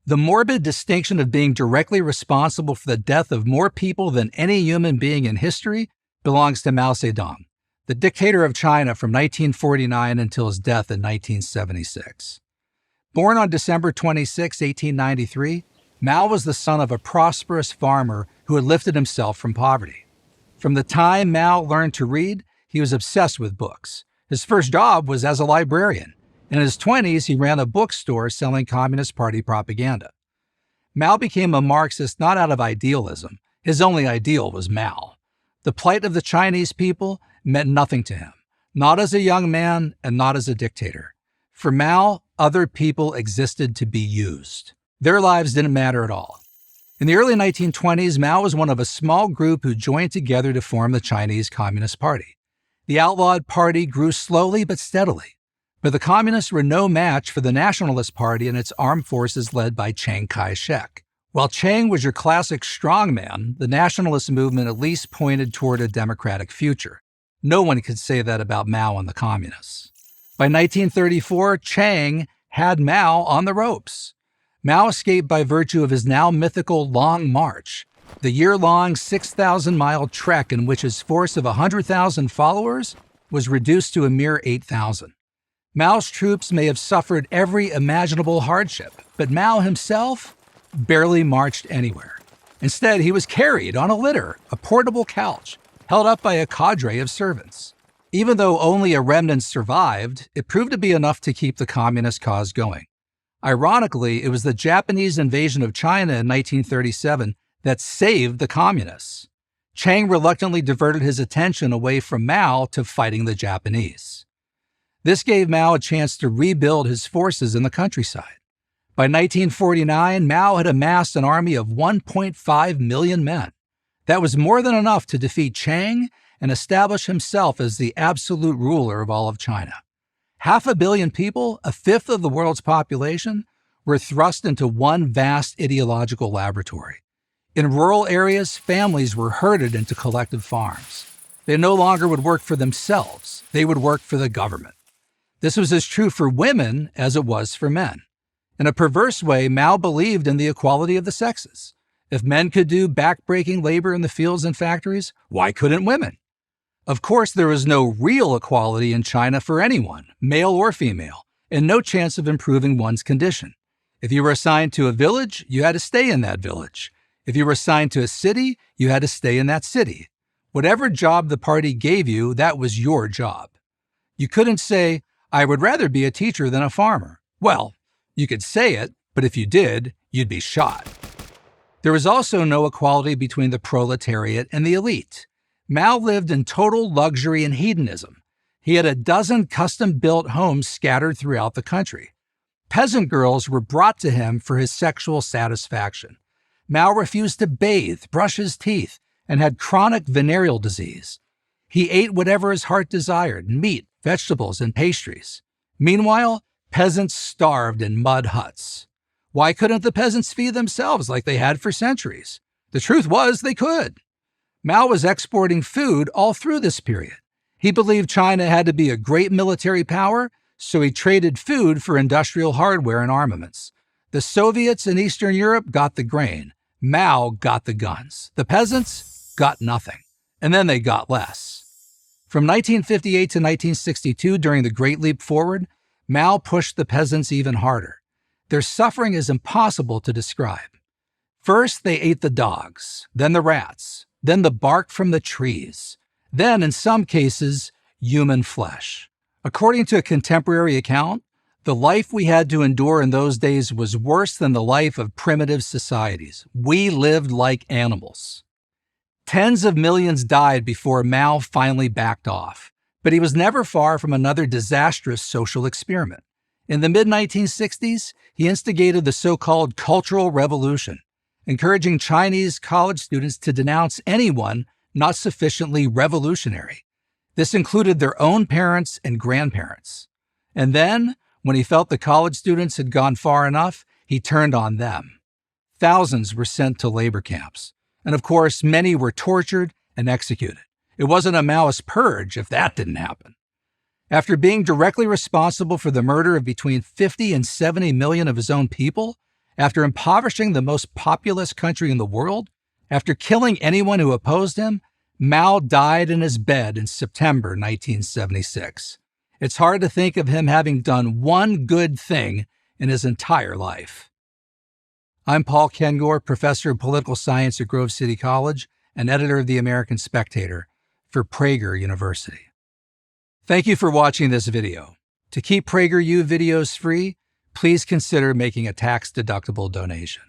The morbid distinction of being directly responsible for the death of more people than any human being in history belongs to Mao Zedong, the dictator of China from 1949 until his death in 1976. Born on December 26, 1893, Mao was the son of a prosperous farmer who had lifted himself from poverty. From the time Mao learned to read, he was obsessed with books. His first job was as a librarian. In his 20s, he ran a bookstore selling Communist Party propaganda. Mao became a Marxist not out of idealism. His only ideal was Mao. The plight of the Chinese people meant nothing to him, not as a young man and not as a dictator. For Mao, other people existed to be used. Their lives didn't matter at all. In the early 1920s, Mao was one of a small group who joined together to form the Chinese Communist Party. The outlawed party grew slowly but steadily. But the communists were no match for the Nationalist Party and its armed forces led by Chiang Kai-shek. While Chiang was your classic strongman, the nationalist movement at least pointed toward a democratic future. No one could say that about Mao and the communists. By 1934, Chiang had Mao on the ropes. Mao escaped by virtue of his now mythical Long March, the year-long 6,000-mile trek in which his force of 100,000 followers was reduced to a mere 8,000. Mao's troops may have suffered every imaginable hardship, but Mao himself barely marched anywhere. Instead, he was carried on a litter, a portable couch, held up by a cadre of servants. Even though only a remnant survived, it proved to be enough to keep the communist cause going. Ironically, it was the Japanese invasion of China in 1937 that saved the communists. Chiang reluctantly diverted his attention away from Mao to fighting the Japanese. This gave Mao a chance to rebuild his forces in the countryside. By 1949, Mao had amassed an army of 1.5 million men. That was more than enough to defeat Chiang and establish himself as the absolute ruler of all of China. 500 million people, a fifth of the world's population, were thrust into one vast ideological laboratory. In rural areas, families were herded into collective farms. They no longer would work for themselves. They would work for the government. This was as true for women as it was for men. In a perverse way, Mao believed in the equality of the sexes. If men could do back-breaking labor in the fields and factories, why couldn't women? Of course, there was no real equality in China for anyone, male or female, and no chance of improving one's condition. If you were assigned to a village, you had to stay in that village. If you were assigned to a city, you had to stay in that city. Whatever job the party gave you, that was your job. You couldn't say, I would rather be a teacher than a farmer. Well, you could say it, but if you did, you'd be shot. There was also no equality between the proletariat and the elite. Mao lived in total luxury and hedonism. He had a dozen custom-built homes scattered throughout the country. Peasant girls were brought to him for his sexual satisfaction. Mao refused to bathe, brush his teeth, and had chronic venereal disease. He ate whatever his heart desired, meat, vegetables, and pastries. Meanwhile, peasants starved in mud huts. Why couldn't the peasants feed themselves like they had for centuries? The truth was they could. Mao was exporting food all through this period. He believed China had to be a great military power, so he traded food for industrial hardware and armaments. The Soviets in Eastern Europe got the grain. Mao got the guns. The peasants got nothing. And then they got less. From 1958 to 1962, during the Great Leap Forward, Mao pushed the peasants even harder. Their suffering is impossible to describe. First, they ate the dogs, then the rats, then the bark from the trees, then, in some cases, human flesh. According to a contemporary account, the life we had to endure in those days was worse than the life of primitive societies. We lived like animals. Tens of millions died before Mao finally backed off, but he was never far from another disastrous social experiment. In the mid-1960s, he instigated the so-called Cultural Revolution, encouraging Chinese college students to denounce anyone not sufficiently revolutionary. This included their own parents and grandparents. And then, when he felt the college students had gone far enough, he turned on them. Thousands were sent to labor camps. And of course, many were tortured and executed. It wasn't a Maoist purge if that didn't happen. After being directly responsible for the murder of between 50 and 70 million of his own people, After impoverishing the most populous country in the world, after killing anyone who opposed him, Mao died in his bed in September 1976. It's hard to think of him having done one good thing in his entire life. I'm Paul Kengor, professor of political science at Grove City College and editor of the American Spectator for Prager University. Thank you for watching this video. To keep PragerU videos free, please consider making a tax-deductible donation.